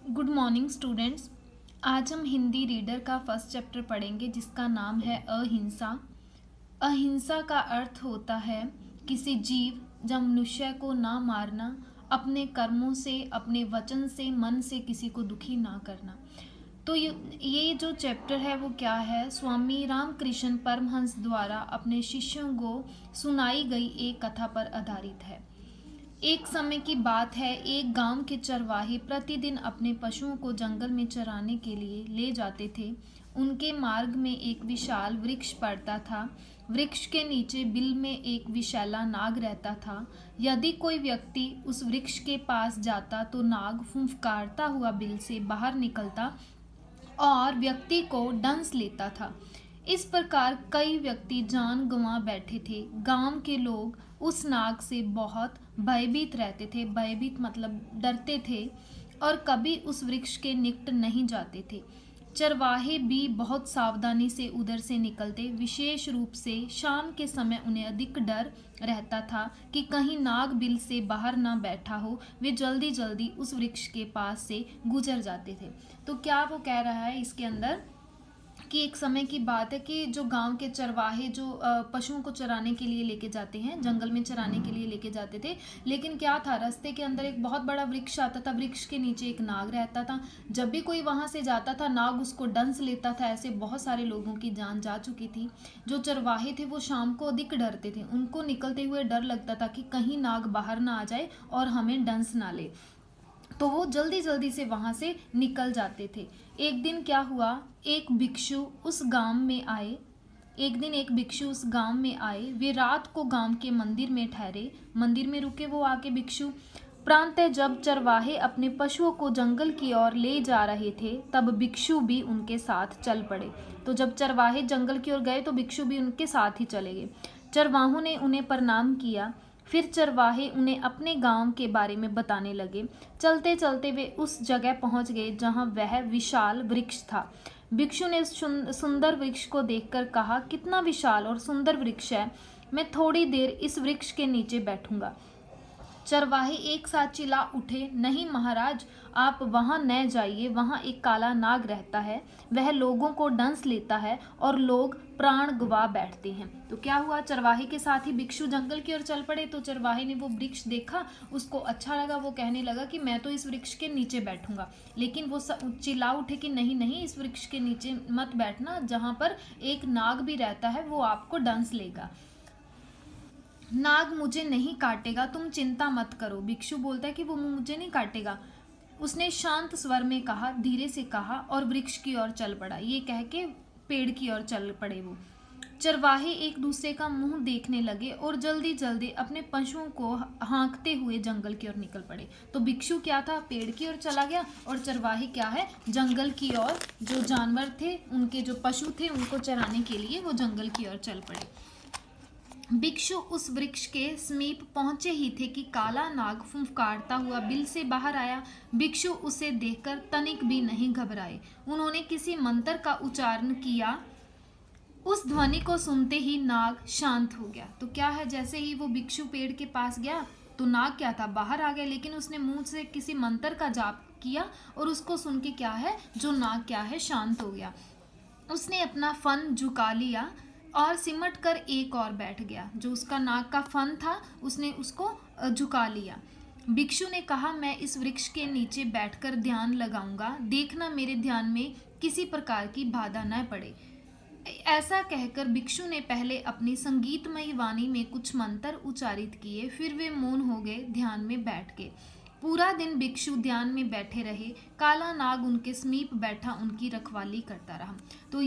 Good morning students. आज हम Hindi reader का फर्स्ट चैप्टर पढ़ेंगे जिसका नाम है अहिंसा। अहिंसा का अर्थ होता है किसी जीव या मनुष्य को ना मारना, अपने कर्मों से, अपने वचन से, मन से किसी को दुखी ना करना। तो ये जो चैप्टर है वो क्या है, स्वामी रामकृष्ण परमहंस द्वारा अपने शिष्यों को सुनाई गई एक कथा पर आधारित है। एक समय की बात है, एक गांव के चरवाहे प्रतिदिन अपने पशुओं को जंगल में चराने के लिए ले जाते थे। उनके मार्ग में एक विशाल वृक्ष पड़ता था। वृक्ष के नीचे बिल में एक विषैला नाग रहता था। यदि कोई व्यक्ति उस वृक्ष के पास जाता तो नाग फुंफकारता हुआ बिल से बाहर निकलता और व्यक्ति को डंस लेता था। इस प्रकार कई व्यक्ति जान गंवा बैठे थे। गांव के लोग उस नाग से बहुत भयभीत रहते थे। भयभीत मतलब डरते थे और कभी उस वृक्ष के निकट नहीं जाते थे। चरवाहे भी बहुत सावधानी से उधर से निकलते। विशेष रूप से शाम के समय उन्हें अधिक डर रहता था कि कहीं नाग बिल से बाहर ना बैठा हो। वे जल्दी जल्दी उस वृक्ष के पास से गुजर जाते थे। तो क्या वो कह रहा है इसके अंदर कि एक समय की बात है कि जो गांव के चरवाहे जो पशुओं को चराने के लिए लेके जाते हैं, जंगल में चराने के लिए लेके जाते थे, लेकिन क्या था, रास्ते के अंदर एक बहुत बड़ा वृक्ष आता था। वृक्ष के नीचे एक नाग रहता था। जब भी कोई वहां से जाता था नाग उसको डंस लेता था। ऐसे बहुत सारे लोगों की जान जा चुकी थी। जो चरवाहे थे वो शाम को अधिक डरते थे। उनको निकलते हुए डर लगता था कि कहीं नाग बाहर ना आ जाए और हमें डंस ना ले, तो वो जल्दी जल्दी से वहां से निकल जाते थे। एक दिन क्या हुआ, एक भिक्षु उस गांव में आए। एक दिन एक भिक्षु उस गांव में आए। वे रात को गांव के मंदिर में ठहरे। मंदिर में रुके वो आके भिक्षु। प्रांतः जब चरवाहे अपने पशुओं को जंगल की ओर ले जा रहे थे तब भिक्षु भी उनके साथ चल पड़े। तो जब चरवाहे जंगल की ओर गए तो भिक्षु भी उनके साथ ही चले गए। चरवाहों ने उन्हें प्रणाम किया। फिर चरवाहे उन्हें अपने गांव के बारे में बताने लगे। चलते चलते वे उस जगह पहुंच गए जहां वह विशाल वृक्ष था। भिक्षु ने उस सुंदर वृक्ष को देखकर कहा, कितना विशाल और सुंदर वृक्ष है, मैं थोड़ी देर इस वृक्ष के नीचे बैठूंगा। चरवाहे एक साथ चिल्ला उठे, नहीं महाराज, आप वहां न जाइए। वहां एक काला नाग रहता है। वह लोगों को डंस लेता है और लोग प्राण गवा बैठते हैं। तो क्या हुआ, चरवाहे के साथ ही भिक्षु जंगल की ओर चल पड़े। तो चरवाहे ने वो वृक्ष देखा, उसको अच्छा लगा। वो कहने लगा कि मैं तो इस वृक्ष के नीचे बैठूंगा। लेकिन वो चिल्ला उठे कि नहीं नहीं, इस वृक्ष के नीचे मत बैठना, जहां पर एक नाग भी रहता है, वो आपको डंस लेगा। नाग मुझे नहीं काटेगा, तुम चिंता मत करो। भिक्षु बोलता है कि वो मुझे नहीं काटेगा। उसने शांत स्वर में कहा, धीरे से कहा और वृक्ष की ओर चल पड़ा। ये कह के पेड़ की ओर चल पड़े वो। चरवाहे एक दूसरे का मुंह देखने लगे और जल्दी जल्दी अपने पशुओं को हाँकते हुए जंगल की ओर निकल पड़े। तो भिक्षु क्या था, पेड़ की ओर चला गया और चरवाहे क्या है, जंगल की ओर। जो जानवर थे, उनके जो पशु थे, उनको चराने के लिए वो जंगल की ओर चल पड़े। भिक्षु उस वृक्ष के समीप पहुंचे ही थे कि काला नाग फुंफकारता हुआ बिल से बाहर आया। भिक्षु उसे देखकर तनिक भी नहीं घबराए। उन्होंने किसी मंत्र का उच्चारण किया। उस ध्वनि को सुनते ही नाग शांत हो गया। तो क्या है, जैसे ही वो भिक्षु पेड़ के पास गया तो नाग क्या था, बाहर आ गया। लेकिन उसने मुंह से किसी मंत्र का जाप किया और उसको सुन के क्या है, जो नाग क्या है, शांत हो गया। उसने अपना फन झुका लिया और सिमट कर एक और बैठ गया। जो उसका नाक का फन था उसने उसको झुका लिया। भिक्षु ने कहा, मैं इस वृक्ष के नीचे बैठकर ध्यान लगाऊंगा, देखना मेरे ध्यान में किसी प्रकार की बाधा न पड़े। ऐसा कहकर भिक्षु ने पहले अपनी संगीतमयी वाणी में कुछ मंत्र उच्चारित किए। फिर वे मौन हो गए, ध्यान में बैठ गए। पूरा दिन भिक्षु ध्यान में बैठे रहे। काला नाग उनके समीप बैठा उनकी रखवाली करता रहा। तो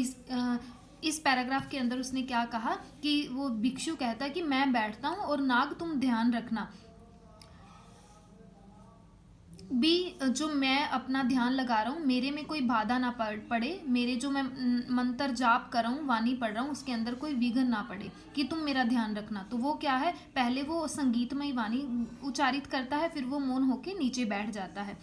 इस पैराग्राफ के अंदर उसने क्या कहा कि वो भिक्षु कहता है कि मैं बैठता हूं और नाग तुम ध्यान रखना भी, जो मैं अपना ध्यान लगा रहा हूँ मेरे में कोई बाधा ना पड़े, मेरे जो मैं मंत्र जाप कर रहा हूँ, वाणी पढ़ रहा हूँ, उसके अंदर कोई विघ्न ना पड़े, कि तुम मेरा ध्यान रखना। तो वो क्या है, पहले वो संगीतमय वाणी उच्चारित करता है, फिर वो मौन होके नीचे बैठ जाता है।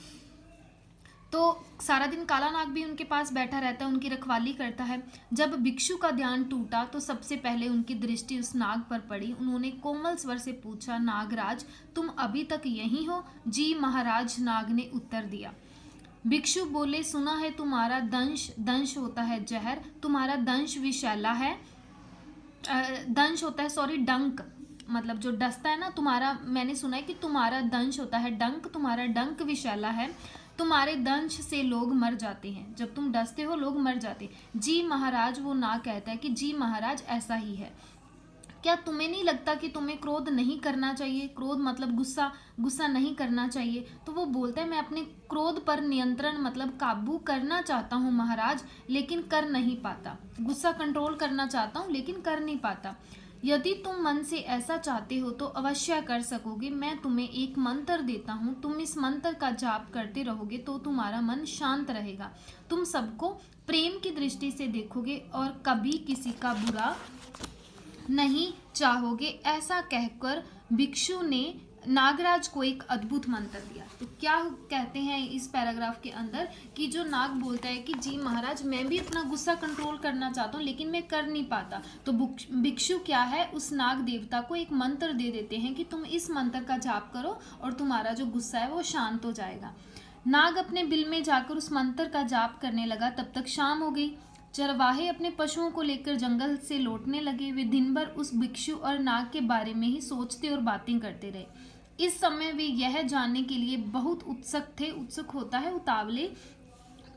तो सारा दिन काला नाग भी उनके पास बैठा रहता है, उनकी रखवाली करता है। जब भिक्षु का ध्यान टूटा तो सबसे पहले उनकी दृष्टि उस नाग पर पड़ी। उन्होंने कोमल स्वर से पूछा, नागराज तुम अभी तक यहीं हो? जी महाराज, नाग ने उत्तर दिया। भिक्षु बोले, सुना है तुम्हारा दंश, दंश होता है जहर, तुम्हारा दंश विषैला है। दंश होता है, सॉरी, डंक, मतलब जो डसता है ना, तुम्हारा, मैंने सुना है कि तुम्हारा दंश होता है डंक, तुम्हारा डंक विषैला है, तुम्हारे दंश से लोग मर जाते हैं, जब तुम डसते हो लोग मर जाते हैं। जी महाराज, वो नाग कहता है कि जी महाराज ऐसा ही है। क्या तुम्हें नहीं लगता कि तुम्हें क्रोध नहीं करना चाहिए? क्रोध मतलब गुस्सा, गुस्सा नहीं करना चाहिए। तो वो बोलता है, मैं अपने क्रोध पर नियंत्रण मतलब काबू करना चाहता हूँ महाराज, लेकिन कर नहीं पाता। गुस्सा कंट्रोल करना चाहता हूँ लेकिन कर नहीं पाता। यदि तुम मन से ऐसा चाहते हो तो अवश्य कर सकोगे। मैं तुम्हें एक मंत्र देता हूँ, तुम इस मंत्र का जाप करते रहोगे तो तुम्हारा मन शांत रहेगा। तुम सबको प्रेम की दृष्टि से देखोगे और कभी किसी का बुरा नहीं चाहोगे। ऐसा कहकर भिक्षु ने नागराज को एक अद्भुत मंत्र दिया। तो क्या कहते हैं इस पैराग्राफ के अंदर कि जो नाग बोलता है कि जी महाराज, मैं भी अपना गुस्सा कंट्रोल करना चाहता हूँ लेकिन मैं कर नहीं पाता। तो भिक्षु क्या है, उस नाग देवता को एक मंत्र दे देते हैं कि तुम इस मंत्र का जाप करो और तुम्हारा जो गुस्सा है वो शांत हो जाएगा। नाग अपने बिल में जाकर उस मंत्र का जाप करने लगा। तब तक शाम हो गई। चरवाहे अपने पशुओं को लेकर जंगल से लौटने लगे। वे दिन भर उस भिक्षु और नाग के बारे में ही सोचते और बातें करते रहे। इस समय वे यह जानने के लिए बहुत उत्सुक होता है उतावले,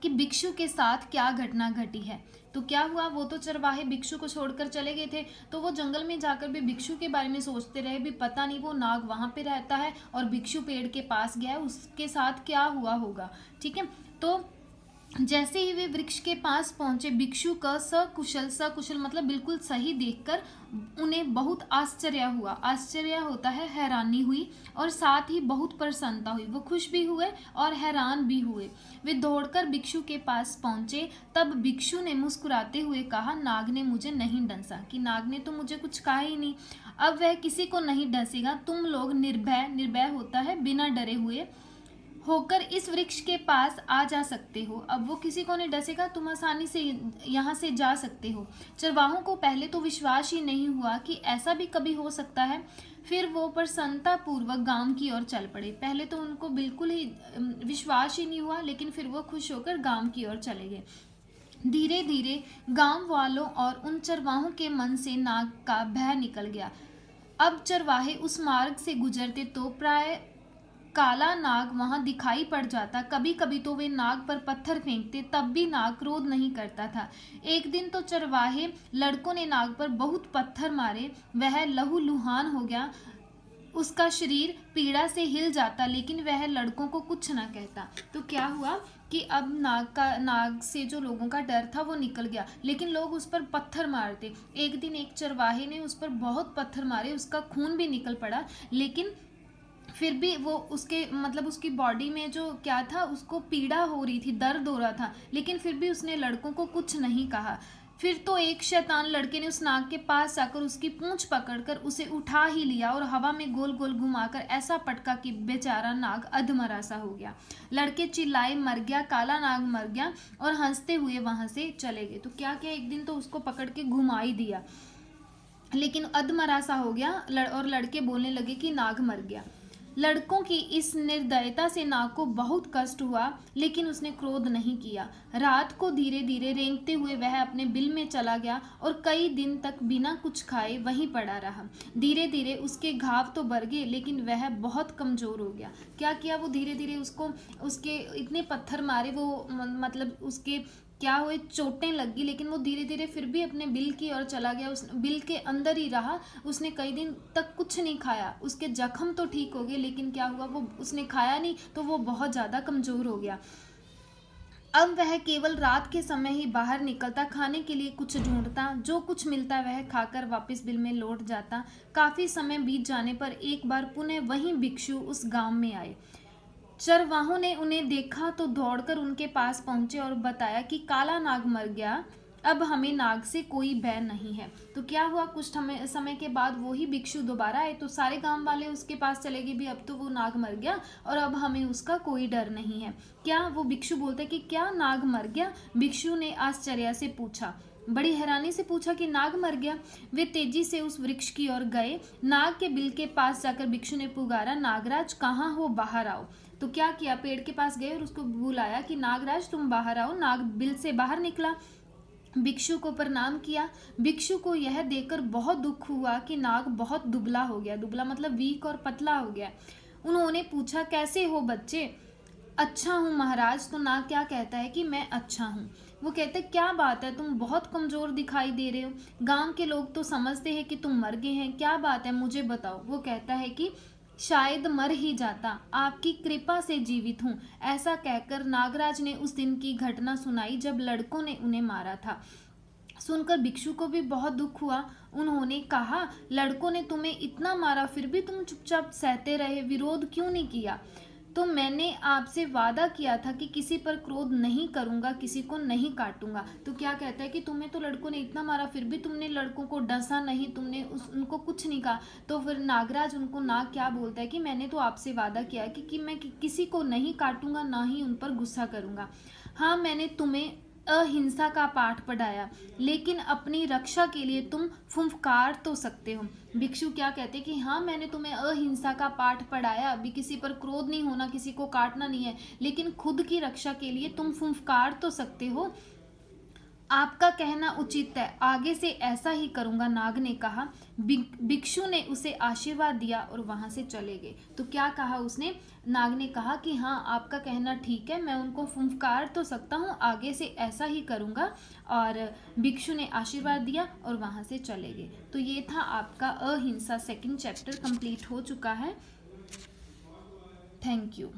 कि भिक्षु के साथ क्या घटना घटी है। तो क्या हुआ, वो तो चरवाहे भिक्षु को छोड़कर चले गए थे, तो वो जंगल में जाकर भी भिक्षु के बारे में सोचते रहे। भी पता नहीं वो नाग वहां पे रहता है और भिक्षु पेड़ के पास गया है, उसके साथ क्या हुआ होगा। ठीक है, तो जैसे ही वे वृक्ष के पास पहुंचे, भिक्षु का सकुशल मतलब बिल्कुल सही देखकर उन्हें बहुत आश्चर्य हुआ। आश्चर्य होता है हैरानी हुई, और साथ ही बहुत प्रसन्नता हुई। वो खुश भी हुए और हैरान भी हुए। वे दौड़कर भिक्षु के पास पहुंचे। तब भिक्षु ने मुस्कुराते हुए कहा, नाग ने मुझे नहीं डंसा, कि नाग ने तो मुझे कुछ कहा ही नहीं, अब वह किसी को नहीं डसेगा। तुम लोग निर्भय होता है बिना डरे हुए होकर इस वृक्ष के पास आ जा सकते हो। अब वो किसी को नहीं डसेगा, तुम आसानी से यहाँ से जा सकते हो। चरवाहों को पहले तो विश्वास ही नहीं हुआ कि ऐसा भी कभी हो सकता है। फिर वो प्रसन्नता पूर्वक गांव की ओर चल पड़े। पहले तो उनको बिल्कुल ही विश्वास ही नहीं हुआ, लेकिन फिर वो खुश होकर गांव की ओर चले गए। धीरे धीरे गांव वालों और उन चरवाहों के मन से नाग का भय निकल गया। अब चरवाहे उस मार्ग से गुजरते तो प्राय काला नाग वहां दिखाई पड़ जाता। कभी कभी तो वे नाग पर पत्थर फेंकते, तब भी नाग क्रोध नहीं करता था। एक दिन तो चरवाहे लड़कों ने नाग पर बहुत पत्थर मारे। वह लहूलुहान हो गया, उसका शरीर पीड़ा से हिल जाता, लेकिन वह लड़कों को कुछ ना कहता। तो क्या हुआ कि अब नाग से जो लोगों का डर था वो निकल गया, लेकिन लोग उस पर पत्थर मारते। एक दिन एक चरवाहे ने उस पर बहुत पत्थर मारे, उसका खून भी निकल पड़ा, लेकिन फिर भी वो उसकी बॉडी में जो क्या था, उसको पीड़ा हो रही थी, दर्द हो रहा था, लेकिन फिर भी उसने लड़कों को कुछ नहीं कहा। फिर तो एक शैतान लड़के ने उस नाग के पास जाकर उसकी पूंछ पकड़कर उसे उठा ही लिया और हवा में गोल गोल घुमाकर ऐसा पटका कि बेचारा नाग अधमरा सा हो गया। लड़के चिल्लाए, मर गया, काला नाग मर गया, और हंसते हुए वहां से चले गए। तो क्या क्या, एक दिन तो उसको पकड़ के घुमा ही दिया, लेकिन अधमरा सा हो गया, और लड़के बोलने लगे कि नाग मर गया। लड़कों की इस निर्दयता से नाग को बहुत कष्ट हुआ, लेकिन उसने क्रोध नहीं किया। रात को धीरे धीरे रेंगते हुए वह अपने बिल में चला गया और कई दिन तक बिना कुछ खाए वहीं पड़ा रहा। धीरे धीरे उसके घाव तो बढ़ गए, लेकिन वह बहुत कमजोर हो गया। क्या किया, वो धीरे धीरे उसके इतने पत्थर मारे, वो मतलब उसके क्या हुए, चोटें लगी, लेकिन वो धीरे धीरे फिर भी अपने बिल की ओर चला गया। उस बिल के अंदर ही रहा। उसने कई दिन तक कुछ नहीं खाया। उसके जख्म तो ठीक हो गए, लेकिन क्या हुआ, वो उसने खाया नहीं, तो वो बहुत ज़्यादा कमज़ोर हो गया। अब वह केवल रात के समय ही बाहर निकलता, खाने के लिए कुछ ढूंढता, जो कुछ मिलता वह खाकर वापस बिल में लौट जाता। काफ़ी समय बीत जाने पर एक बार पुनः वही भिक्षु उस गांव में आए। चरवाहों ने उन्हें देखा तो दौड़कर उनके पास पहुंचे और बताया कि काला नाग मर गया, अब हमें नाग से कोई भय नहीं है। तो क्या हुआ, कुछ समय के बाद वही भिक्षु दोबारा आए, तो सारे गांव वाले उसके पास चले गए भी, अब तो वो नाग मर गया और अब हमें उसका कोई डर नहीं है। क्या, वो भिक्षु बोलते कि क्या नाग मर गया? भिक्षु ने आश्चर्य से पूछा, बड़ी हैरानी से पूछा कि नाग मर गया। वे तेजी से उस वृक्ष की ओर गए। नाग के बिल के पास जाकर भिक्षु ने पुकारा, नागराज कहाँ हो, बाहर आओ। तो क्या किया, पेड़ के पास गए और उसको बुलाया कि नागराज तुम बाहर आओ। नाग बिल से बाहर निकला, भिक्षु को प्रणाम किया। भिक्षु को यह देखकर बहुत दुख हुआ कि नाग बहुत दुबला हो गया, दुबला मतलब वीक और पतला हो गया। उन्होंने पूछा कैसे हो बच्चे? अच्छा हूँ महाराज। तो नाग क्या कहता है कि मैं अच्छा हूँ। वो कहते क्या बात है, तुम बहुत कमजोर दिखाई दे रहे हो, गांव के लोग तो समझते हैं कि तुम मर गए हैं, क्या बात है मुझे बताओ। वो कहता है कि शायद मर ही जाता, आपकी कृपा से जीवित हूँ। ऐसा कहकर नागराज ने उस दिन की घटना सुनाई जब लड़कों ने उन्हें मारा था। सुनकर भिक्षु को भी बहुत दुख हुआ। उन्होंने कहा लड़कों ने तुम्हें इतना मारा फिर भी तुम चुपचाप सहते रहे, विरोध क्यों नहीं किया? तो मैंने आपसे वादा किया था कि किसी पर क्रोध नहीं करूंगा, किसी को नहीं काटूंगा। तो क्या कहता है कि तुम्हें तो लड़कों ने इतना मारा फिर भी तुमने लड़कों को डसा नहीं, तुमने उनको कुछ नहीं कहा। तो फिर नागराज उनको नाग क्या बोलता है कि मैंने तो आपसे वादा किया है कि मैं किसी को नहीं काटूंगा, ना ही उन पर गुस्सा करूंगा। हाँ मैंने तुम्हें अहिंसा का पाठ पढ़ाया, लेकिन अपनी रक्षा के लिए तुम फुंफकार तो सकते हो। भिक्षु क्या कहते कि हाँ मैंने तुम्हें अहिंसा का पाठ पढ़ाया, अभी किसी पर क्रोध नहीं होना, किसी को काटना नहीं है, लेकिन खुद की रक्षा के लिए तुम फुंफकार तो सकते हो। आपका कहना उचित है, आगे से ऐसा ही करूंगा, नाग ने कहा। भिक्षु ने उसे आशीर्वाद दिया और वहां से चले गए। तो क्या कहा उसने, नाग ने कहा कि हाँ आपका कहना ठीक है, मैं उनको फुंफकार तो सकता हूँ, आगे से ऐसा ही करूँगा। और भिक्षु ने आशीर्वाद दिया और वहाँ से चले गए। तो ये था आपका अहिंसा सेकंड चैप्टर कंप्लीट हो चुका है। Thank you.